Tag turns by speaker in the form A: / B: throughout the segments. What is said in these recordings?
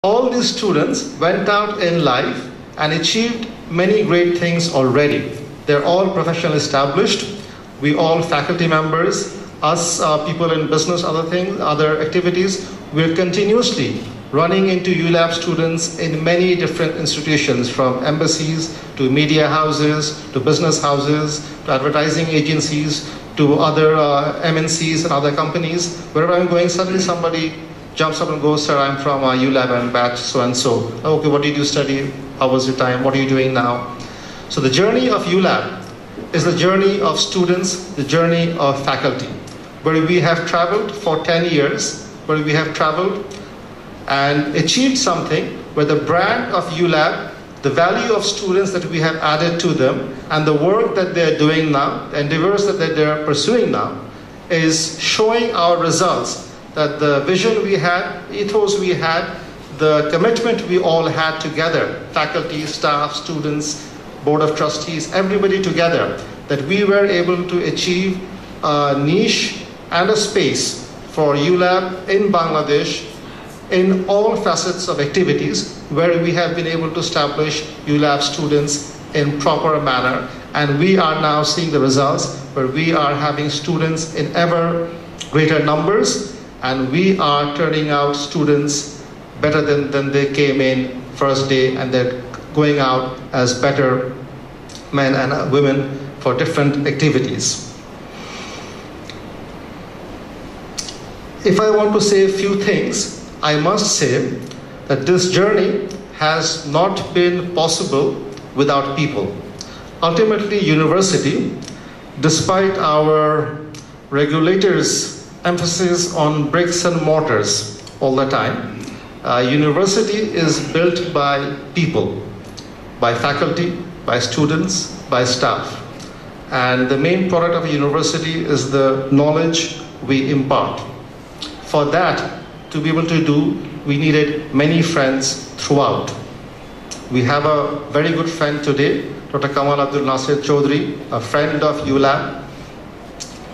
A: All these students went out in life and achieved many great things already. They're all professionally established. We all faculty members, us people in business, other things, other activities, we're continuously running into ULAB students in many different institutions, from embassies to media houses to business houses to advertising agencies to other MNCs and other companies. Wherever I'm going, suddenly somebody jumps up and goes, "Sir, I'm from ULAB and batch so-and-so. Okay, what did you study? How was your time? What are you doing now?" So the journey of ULAB is the journey of students, the journey of faculty, where we have traveled for 10 years, where we have traveled and achieved something, where the brand of ULAB, the value of students that we have added to them, and the work that they're doing now, the endeavors that they're pursuing now, is showing our results, that the vision we had, ethos we had, the commitment we all had together, faculty, staff, students, board of trustees, everybody together, that we were able to achieve a niche and a space for ULAB in Bangladesh in all facets of activities, where we have been able to establish ULAB students in proper manner. And we are now seeing the results, where we are having students in ever greater numbers, and we are turning out students better than they came in first day, and they're going out as better men and women for different activities. If I want to say a few things, I must say that this journey has not been possible without people. Ultimately, university, despite our regulators' emphasis on bricks and mortars all the time, university is built by people, by faculty, by students, by staff. And the main product of a university is the knowledge we impart. For that to be able to do, we needed many friends throughout. We have a very good friend today, Dr. Kamal Abdul Nasir Chaudhry, a friend of ULAB,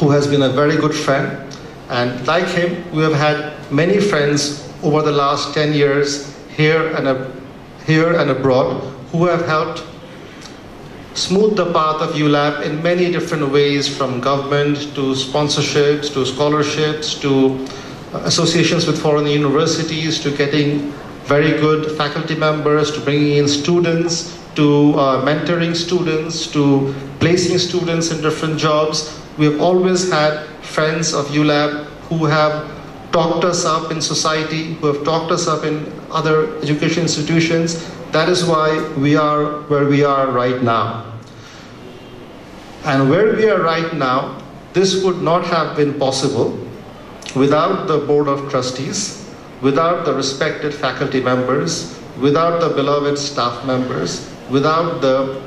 A: who has been a very good friend. And like him, we have had many friends over the last 10 years here and abroad, who have helped smooth the path of ULAB in many different ways, from government to sponsorships to scholarships to associations with foreign universities, to getting very good faculty members, to bringing in students, to mentoring students, to placing students in different jobs. We have always had friends of ULAB who have talked us up in society, who have talked us up in other education institutions. That is why we are where we are right now. And where we are right now, this would not have been possible without the board of trustees, without the respected faculty members, without the beloved staff members, without the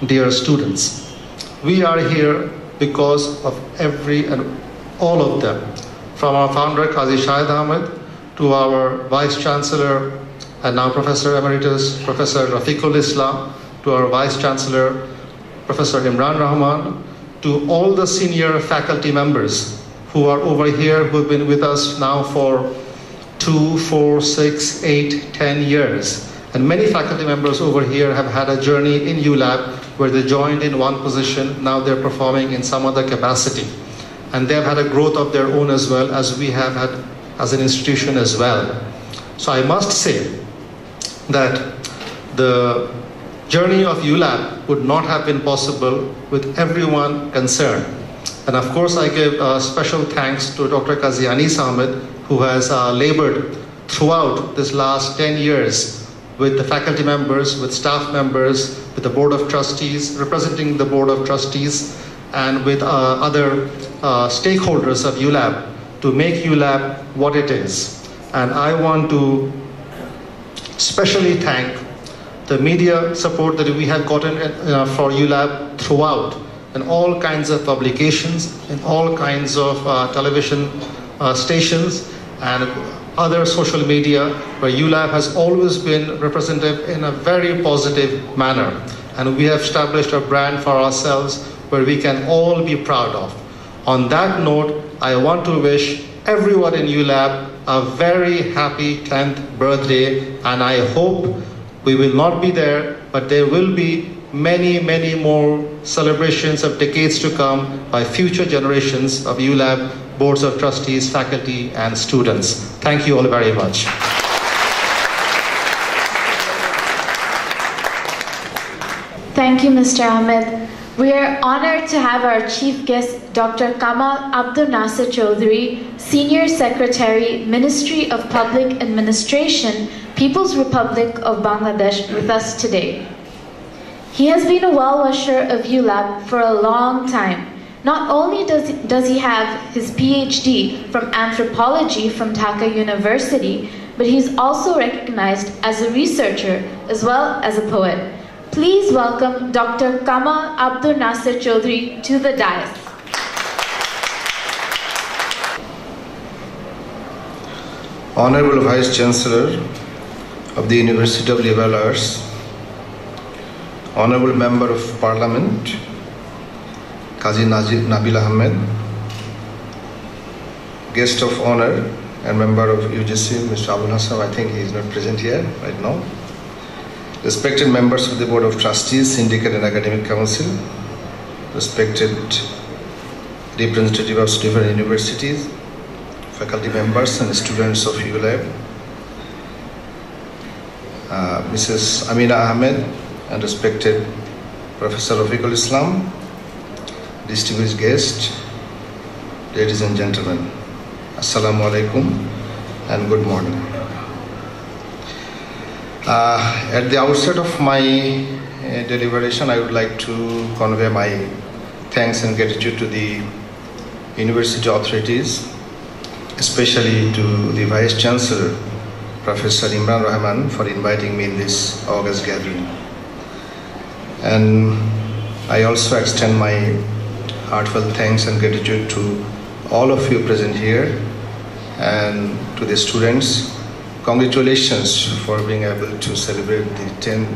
A: dear students. We are here because of every and all of them, from our founder Qazi Shahid Ahmed to our Vice Chancellor and now Professor Emeritus Professor Rafiqul Islam, to our Vice Chancellor Professor Imran Rahman, to all the senior faculty members who are over here, who have been with us now for 2, 4, 6, 8, 10 years. And many faculty members over here have had a journey in ULAB where they joined in one position, now they're performing in some other capacity. And they've had a growth of their own as well, as we have had as an institution as well. So I must say that the journey of ULAB would not have been possible with everyone concerned. And of course, I give special thanks to Dr. Qazi Anis Ahmed, who has labored throughout this last 10 years with the faculty members, with staff members, with the board of trustees, representing the board of trustees, and with other stakeholders of ULAB to make ULAB what it is. And I want to especially thank the media support that we have gotten for ULAB throughout, in all kinds of publications, in all kinds of television stations and other social media, where ULAB has always been represented in a very positive manner. And we have established a brand for ourselves where we can all be proud of. On that note, I want to wish everyone in ULAB a very happy 10th birthday, and I hope we will not be there, but there will be many, many more celebrations of decades to come by future generations of ULAB boards of trustees, faculty, and students. Thank you all very much.
B: Thank you, Mr. Ahmed. We are honored to have our chief guest, Dr. Kamal Abdul Nasser Chaudhry, Senior Secretary, Ministry of Public Administration, People's Republic of Bangladesh, with us today. He has been a well-wisher of ULAB for a long time. Not only does he have his PhD from anthropology from Dhaka University, but he's also recognized as a researcher as well as a poet. Please welcome Dr. Kamal Abdul Nasser Chaudhry to the dais.
C: Honorable Vice Chancellor of the University of Liberal Arts, Honorable Member of Parliament, Qazi Nabil Ahmed, Guest of Honor and Member of UGC, Mr. Abul Hassan, I think he is not present here right now. Respected members of the Board of Trustees, Syndicate and Academic Council, respected representatives of different universities, faculty members and students of ULAB, Mrs. Amina Ahmed, and respected Professor Rafiqul Islam, distinguished guests, ladies and gentlemen, Assalamu alaikum and good morning. At the outset of my deliberation, I would like to convey my thanks and gratitude to the university authorities, especially to the Vice Chancellor, Professor Imran Rahman, for inviting me in this August gathering. And I also extend my heartfelt thanks and gratitude to all of you present here and to the students. Congratulations for being able to celebrate the 10th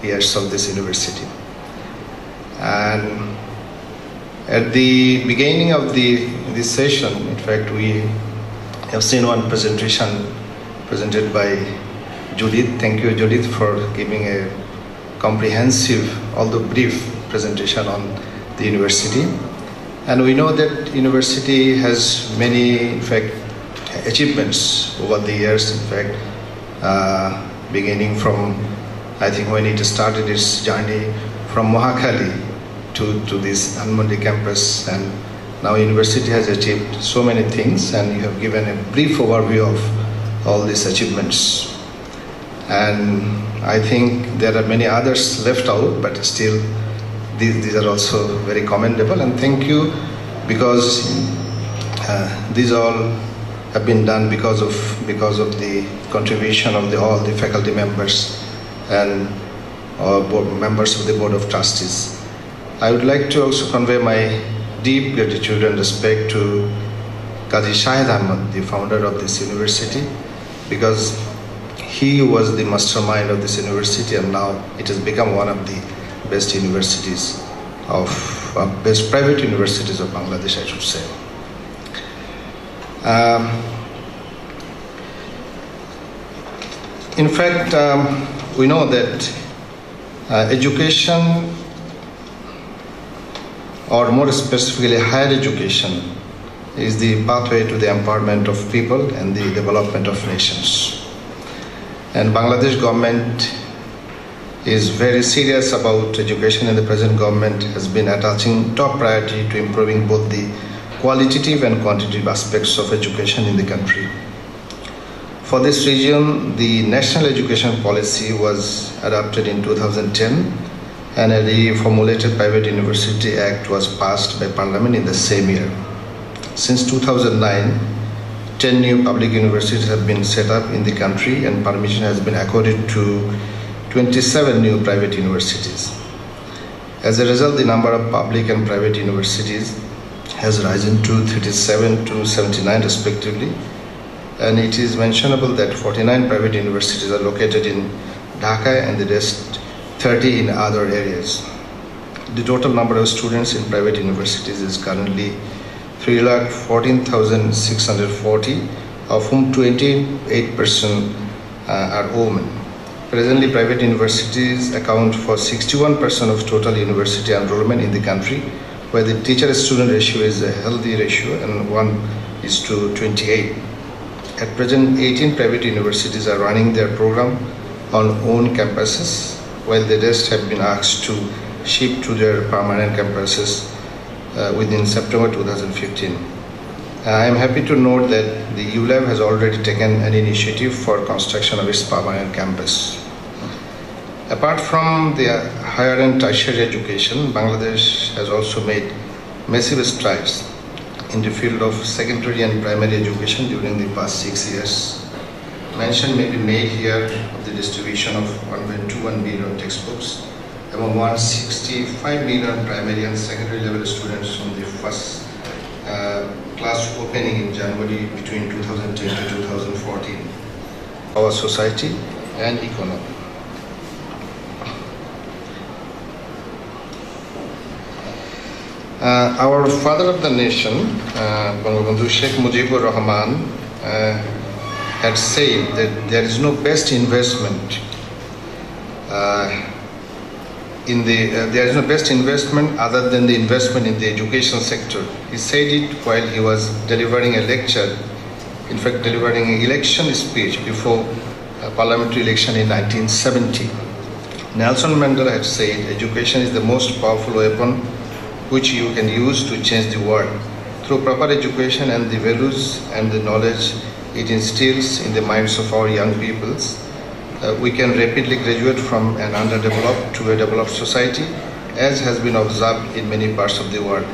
C: years of this university. And at the beginning of this session, in fact, we have seen one presentation presented by Judith. Thank you, Judith, for giving a comprehensive, although brief, presentation on the university. And we know that university has many, in fact, achievements over the years, in fact, beginning from, I think, when it started its journey from Mohakali to this Anmandi campus, and now university has achieved so many things, and you have given a brief overview of all these achievements. And I think there are many others left out, but still these are also very commendable, and thank you, because these all have been done because of the contribution of all the faculty members and members of the Board of Trustees. I would like to also convey my deep gratitude and respect to Qazi Shahid Ahmed, the founder of this university, because he was the mastermind of this university, and now it has become one of the best universities best private universities of Bangladesh, I should say. In fact, we know that education, or more specifically higher education, is the pathway to the empowerment of people and the development of nations. And Bangladesh government is very serious about education, and the present government has been attaching top priority to improving both the qualitative and quantitative aspects of education in the country. For this region, the National Education Policy was adopted in 2010, and a reformulated Private University Act was passed by Parliament in the same year. Since 2009, 10 new public universities have been set up in the country, and permission has been accorded to 27 new private universities. As a result, the number of public and private universities has risen to 37 to 79 respectively, and it is mentionable that 49 private universities are located in Dhaka and the rest 30 in other areas. The total number of students in private universities is currently 3,14,640, of whom 28% are women. Presently, private universities account for 61% of total university enrollment in the country, where the teacher-student ratio is a healthy ratio and 1:28. At present, 18 private universities are running their program on own campuses, while the rest have been asked to shift to their permanent campuses within September 2015. I am happy to note that the ULAB has already taken an initiative for construction of its permanent campus. Apart from the higher and tertiary education, Bangladesh has also made massive strides in the field of secondary and primary education during the past 6 years. Mention may be made here of the distribution of 1.21 million textbooks among 165 million primary and secondary level students from the first class opening in January between 2010 to 2014. Our society and economy. Our father of the nation, Bangabandhu Sheikh Mujibur Rahman, had said that there is no best investment there is no best investment other than the investment in the education sector. He said it while he was delivering a lecture, in fact delivering an election speech before a parliamentary election in 1970. Nelson Mandela had said, education is the most powerful weapon which you can use to change the world. Through proper education and the values and the knowledge it instills in the minds of our young peoples, we can rapidly graduate from an underdeveloped to a developed society, as has been observed in many parts of the world.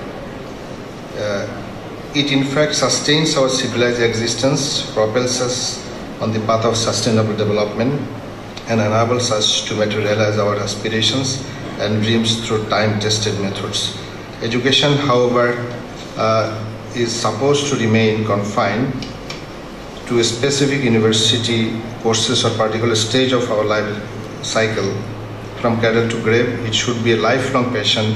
C: It in fact sustains our civilized existence, propels us on the path of sustainable development, and enables us to materialize our aspirations and dreams through time-tested methods. Education, however, is supposed to remain confined to a specific university courses or particular stage of our life cycle. From cradle to grave, it should be a lifelong passion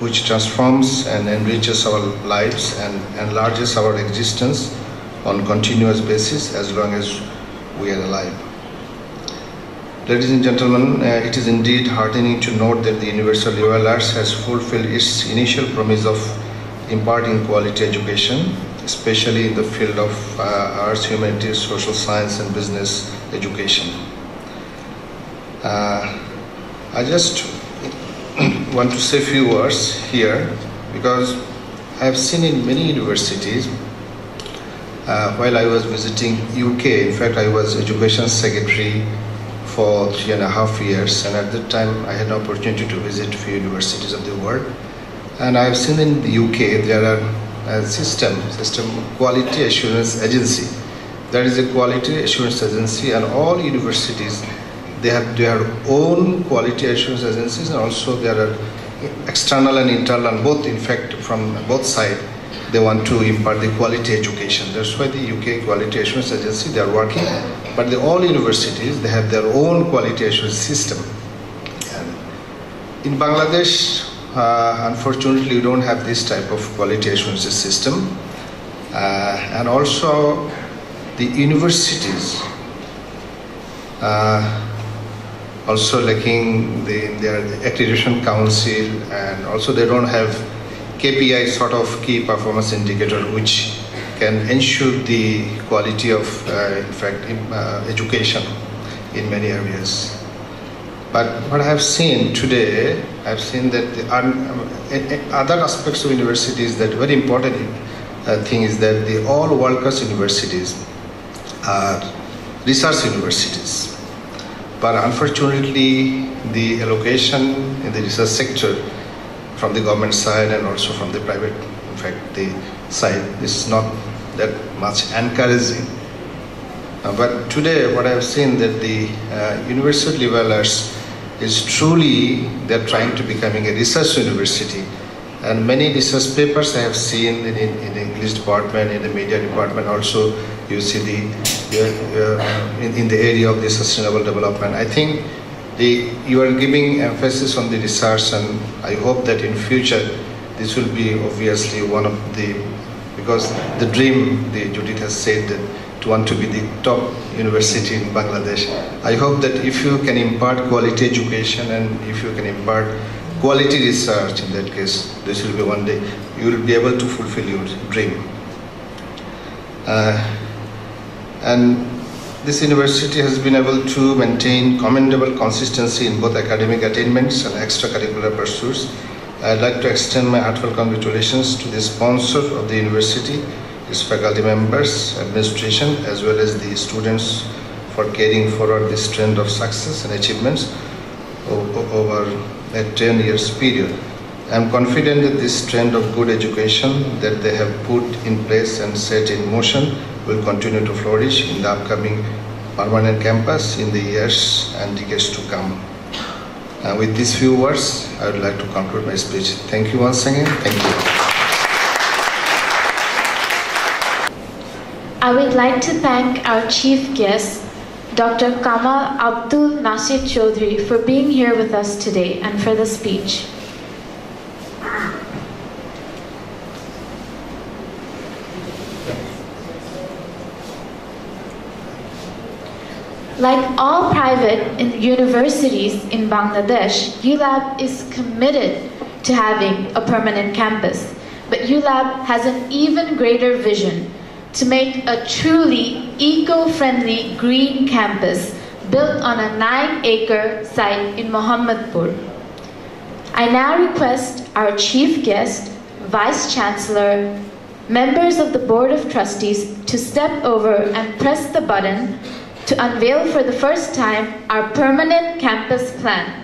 C: which transforms and enriches our lives and enlarges our existence on continuous basis as long as we are alive. Ladies and gentlemen, it is indeed heartening to note that the Universal Liberal Arts has fulfilled its initial promise of imparting quality education, especially in the field of arts, humanities, social science, and business education. I just want to say a few words here because I have seen in many universities while I was visiting UK. In fact, I was education secretary for 3.5 years, and at that time I had an opportunity to visit a few universities of the world. And I have seen in the UK there are a system quality assurance agency. There is a quality assurance agency, and all universities, they have their own quality assurance agencies, and also there are external and internal, both in fact from both sides. They want to impart the quality education. That's why the UK Quality Assurance Agency, they are working, but all universities, they have their own quality assurance system. And in Bangladesh, unfortunately, we don't have this type of quality assurance system. And also, the universities also lacking their accreditation council, and also they don't have KPI, sort of key performance indicator, which can ensure the quality of, in fact, education in many areas. But what I have seen today, I have seen that the other aspects of universities, that very important thing is that the all world-class universities are research universities. But unfortunately, the allocation in the research sector from the government side and also from the private, in fact, the side is not that much encouraging. But today, what I have seen that the Universal Liberal Arts is truly, they're trying to becoming a research university. And many research papers I have seen in the English department, in the media department also, you see in the area of the sustainable development. I think you are giving emphasis on the research, and I hope that in future this will be obviously one of the because the dream, Judith has said that to want to be the top university in Bangladesh. I hope that if you can impart quality education and if you can impart quality research, in that case, this will be one day, you will be able to fulfill your dream. And this university has been able to maintain commendable consistency in both academic attainments and extracurricular pursuits. I'd like to extend my heartfelt congratulations to the sponsor of the university, its faculty members, administration, as well as the students for carrying forward this trend of success and achievements over a 10 years period. I'm confident that this trend of good education that they have put in place and set in motion will continue to flourish in the upcoming permanent campus in the years and decades to come. With these few words, I would like to conclude my speech. Thank you once again. Thank you.
B: I would like to thank our chief guest, Dr. Kamal Abdul Nasir Chaudhry, for being here with us today and for the speech. Like all private universities in Bangladesh, ULAB is committed to having a permanent campus. But ULAB has an even greater vision to make a truly eco-friendly green campus built on a 9-acre site in Mohammadpur. I now request our chief guest, Vice Chancellor, members of the Board of Trustees to step over and press the button to unveil for the first time our permanent campus plan.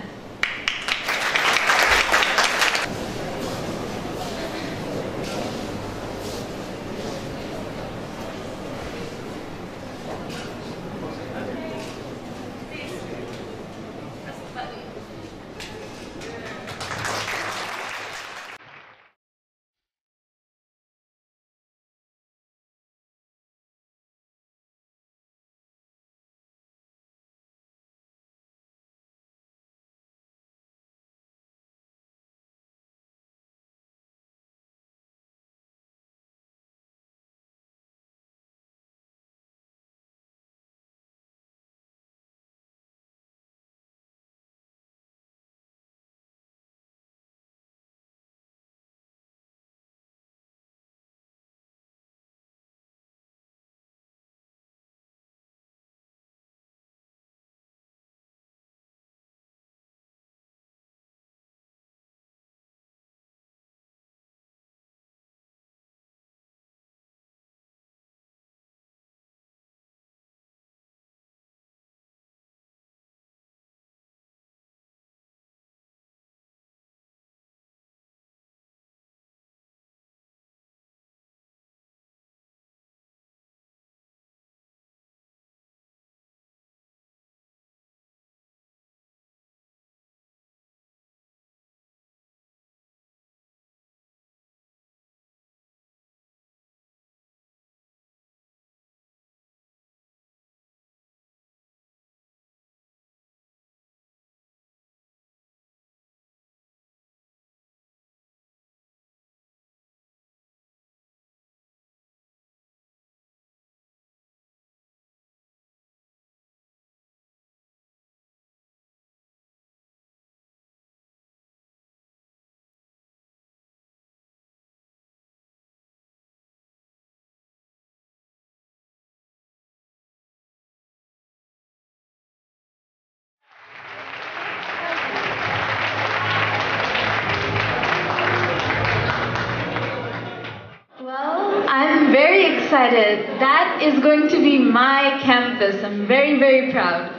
B: I'm very excited. That is going to be my campus. I'm very, very proud.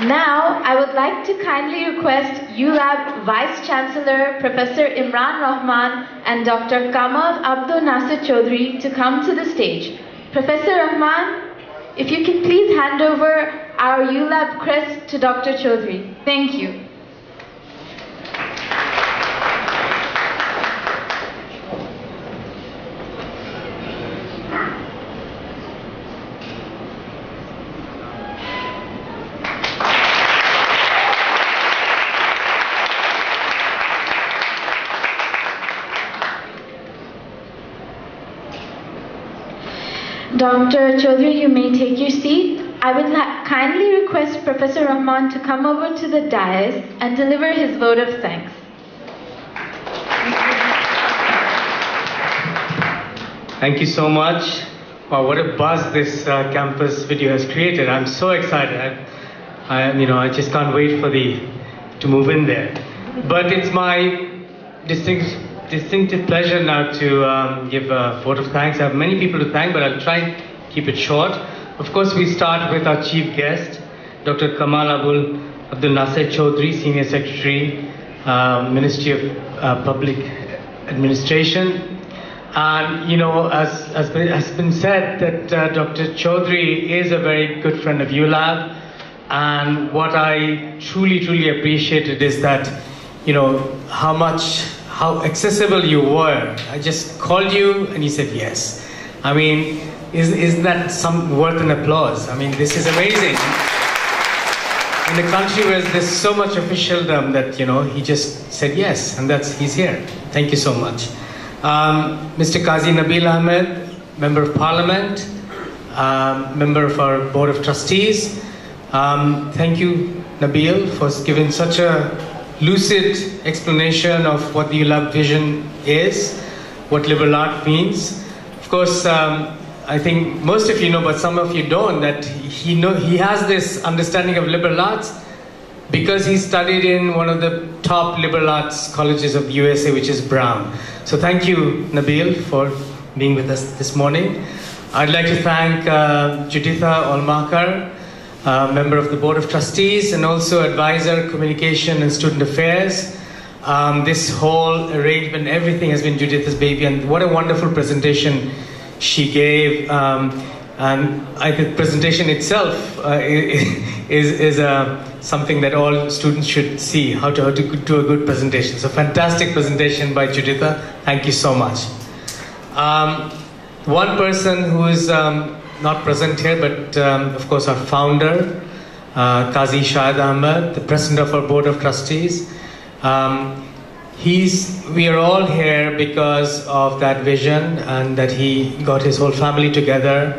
B: Now, I would like to kindly request ULAB Vice Chancellor Professor Imran Rahman and Dr. Kamal Abdul Nasir Chaudhry to come to the stage. Professor Rahman, if you can please hand over our ULAB crest to Dr. Chaudhry. Thank you. Dr. Chaudhry, you may take your seat. I would kindly request Professor Rahman to come over to the dais and deliver his vote of thanks.
D: Thank you so much. Wow, what a buzz this campus video has created. I'm so excited. I just can't wait for to move in there. But it's my distinctive pleasure now to give a vote of thanks. I have many people to thank, but I'll try and keep it short. Of course, we start with our chief guest, Dr. Kamal Abdul Nasser Chaudhry, Senior Secretary, Ministry of Public Administration. And as has been said, that Dr. Chaudhry is a very good friend of ULAB. And what I truly appreciated is that, how accessible you were. I just called you and you said yes. I mean, isn't that worth an applause? I mean, this is amazing. In a country where there's so much officialdom that, he just said yes, and he's here. Thank you so much. Mr. Qazi Nabil Ahmed, Member of Parliament, member of our Board of Trustees. Thank you, Nabil, for giving such a lucid explanation of what the ULAB vision is, what liberal art means. Of course, I think most of you know, but some of you don't, that he has this understanding of liberal arts because he studied in one of the top liberal arts colleges of the USA, which is Brown. So thank you, Nabil, for being with us this morning. I'd like to thank Juditha Olmakar, member of the Board of Trustees, and also advisor, communication and student affairs. This whole arrangement, everything has been Juditha's baby, and what a wonderful presentation she gave. And I think the presentation itself is something that all students should see, how to do a good presentation. So fantastic presentation by Juditha. Thank you so much. One person who is not present here, but of course our founder, Qazi Shahid Ahmed, the president of our Board of Trustees. We are all here because of that vision, and that he got his whole family together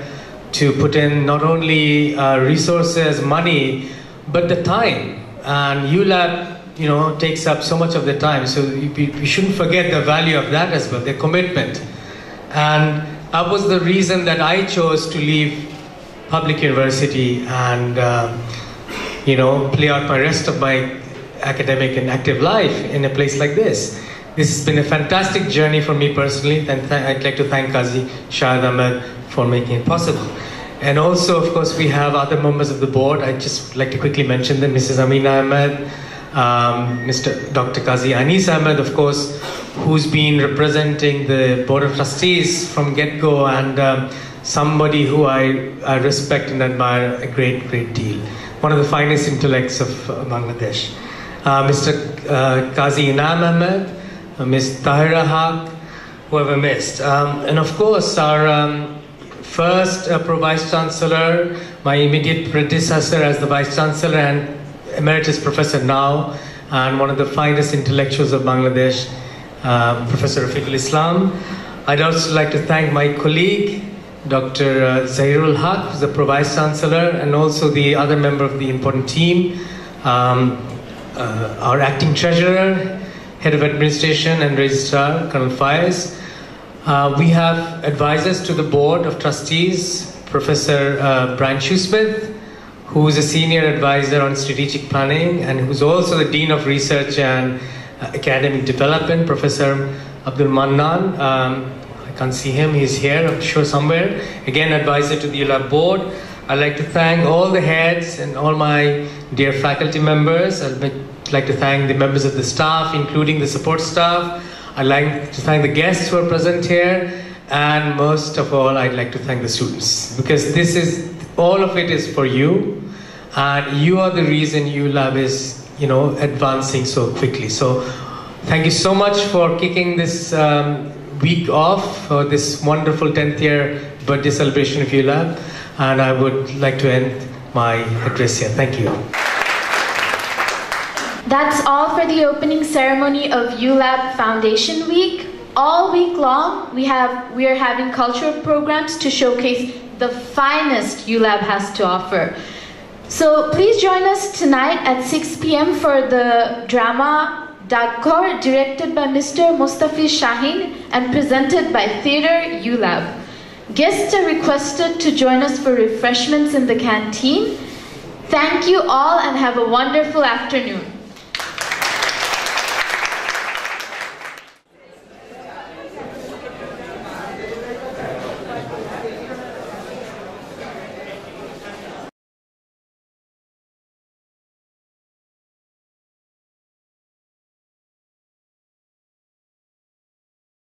D: to put in not only resources, money, but the time. And ULAB, takes up so much of the time, so we shouldn't forget the value of that as well, their commitment. And that was the reason that I chose to leave public university and, play out the rest of my academic and active life in a place like this. This has been a fantastic journey for me personally, and I'd like to thank Qazi Shahid Ahmed for making it possible. And also, of course, we have other members of the board. I'd just like to quickly mention them: Mrs. Amina Ahmed, Dr. Qazi Anis Ahmed, of course, who's been representing the Board of Trustees from get-go, and somebody who I respect and admire a great deal. One of the finest intellects of Bangladesh. Mr. Qazi Inam Ahmed, Ms. Tahira Haq, whoever missed. And of course, our first Pro-Vice Chancellor, my immediate predecessor as the Vice Chancellor and Emeritus Professor now, and one of the finest intellectuals of Bangladesh, Professor Rafiqul Islam. I'd also like to thank my colleague, Dr. Zahirul Haq, who's the Pro-Vice Chancellor, and also the other member of the important team, our acting treasurer, head of administration and registrar, Colonel Faiz. We have advisors to the Board of Trustees, Professor Brian Shoesmith, who is a senior advisor on strategic planning and who's also the Dean of Research and Academic Development, Professor Abdul Mannan. I can't see him, he's here, I'm sure somewhere. Again, advisor to the ULAB board. I'd like to thank all the heads and all my dear faculty members. I'd like to thank the members of the staff, including the support staff. I'd like to thank the guests who are present here. And most of all, I'd like to thank the students, because all of it is for you. And you are the reason ULAB is, advancing so quickly. So thank you so much for kicking this week off for this wonderful 10th year birthday celebration of ULAB. And I would like to end my address here. Thank you.
B: That's all for the opening ceremony of ULAB Foundation Week. All week long, we are having cultural programs to showcase the finest ULAB has to offer. So please join us tonight at 6 p.m. for the drama Daghor, directed by Mr. Mustafiz Shaheen and presented by Theatre ULAB. Guests are requested to join us for refreshments in the canteen. Thank you all and have a wonderful afternoon.